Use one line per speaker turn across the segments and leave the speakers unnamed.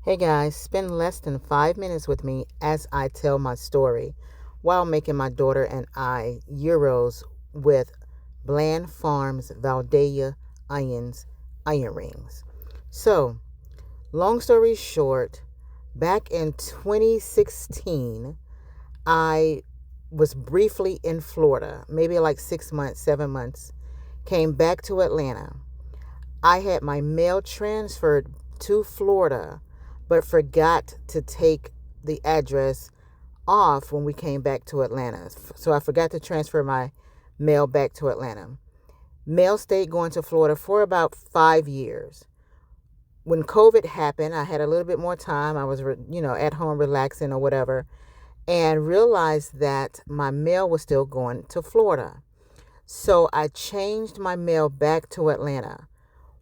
Hey guys, spend less than 5 minutes with me as I tell my story while making my daughter and I euros with Bland Farms Valdeia iron rings. So, long story short, back in 2016, I was briefly in Florida, maybe like 6 months, 7 months, came back to Atlanta. I had my mail transferred to Florida, but forgot to take the address off when we came back to Atlanta. So I forgot to transfer my mail back to Atlanta. Mail stayed going to Florida for about 5 years. When COVID happened, I had a little bit more time. I was, at home relaxing or whatever, and realized that my mail was still going to Florida. So I changed my mail back to Atlanta.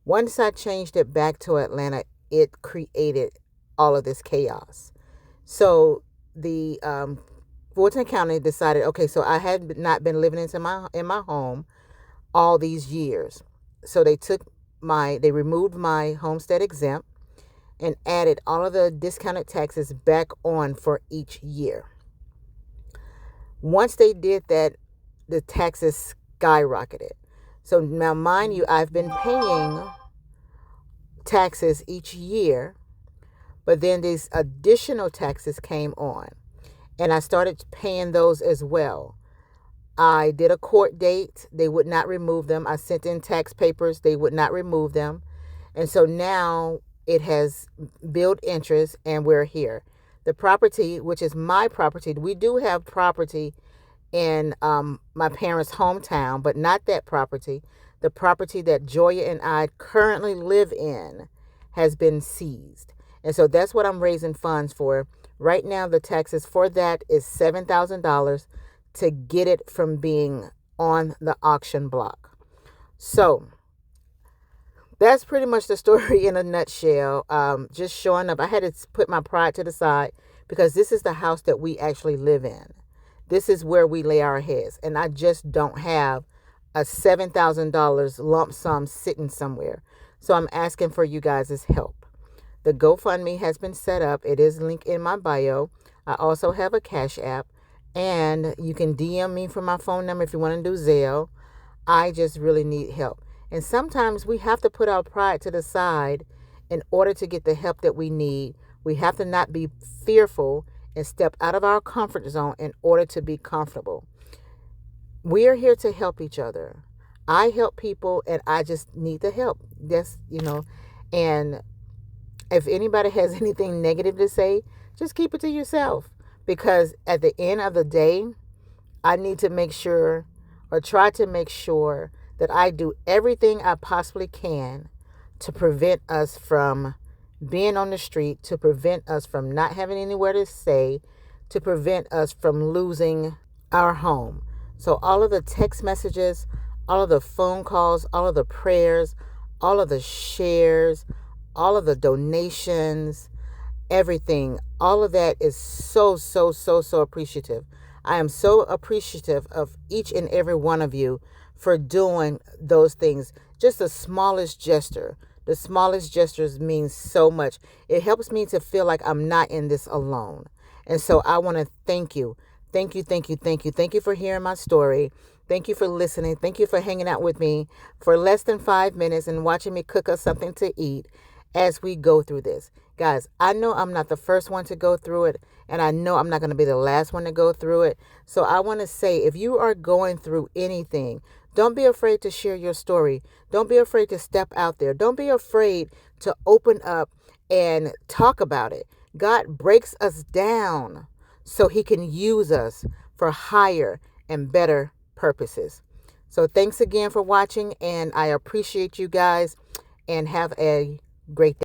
Once I changed it back to Atlanta, it created all of this chaos. So the Fulton County decided, okay, so I had not been living in my home all these years. So they removed my homestead exempt and added all of the discounted taxes back on for each year. Once they did that, the taxes skyrocketed. So now, mind you, I've been paying taxes each year, but then these additional taxes came on, and I started paying those as well. I did a court date. They would not remove them. I sent in tax papers. They would not remove them. And so now it has built interest, and we're here. The property, which is my property, we do have property in my parents' hometown, but not that property. The property that Joya and I currently live in has been seized. And so that's what I'm raising funds for. Right now, the taxes for that is $7,000 to get it from being on the auction block. So that's pretty much the story in a nutshell. Just showing up. I had to put my pride to the side because this is the house that we actually live in. This is where we lay our heads. And I just don't have a $7,000 lump sum sitting somewhere. So I'm asking for you guys' help. The GoFundMe has been set up. It is linked in my bio. I also have a Cash App. And you can DM me for my phone number if you want to do Zelle. I just really need help. And sometimes we have to put our pride to the side in order to get the help that we need. We have to not be fearful and step out of our comfort zone in order to be comfortable. We are here to help each other. I help people and I just need the help. And if anybody has anything negative to say, just keep it to yourself. Because at the end of the day, I need to make sure or try to make sure that I do everything I possibly can to prevent us from being on the street, to prevent us from not having anywhere to stay, to prevent us from losing our home. So all of the text messages, all of the phone calls, all of the prayers, all of the shares, all of the donations, everything, all of that is so appreciative. I am so appreciative of each and every one of you for doing those things. Just the smallest gesture. The smallest gestures means so much. It helps me to feel like I'm not in this alone. And so I want to thank you. Thank you. Thank you for hearing my story. Thank you for listening. Thank you for hanging out with me for less than 5 minutes and watching me cook us something to eat as we go through this. Guys, I know I'm not the first one to go through it, and I know I'm not going to be the last one to go through it. So I want to say, if you are going through anything, don't be afraid to share your story. Don't be afraid to step out there. Don't be afraid to open up and talk about it. God breaks us down so he can use us for higher and better purposes. So thanks again for watching, and I appreciate you guys, and have a great day.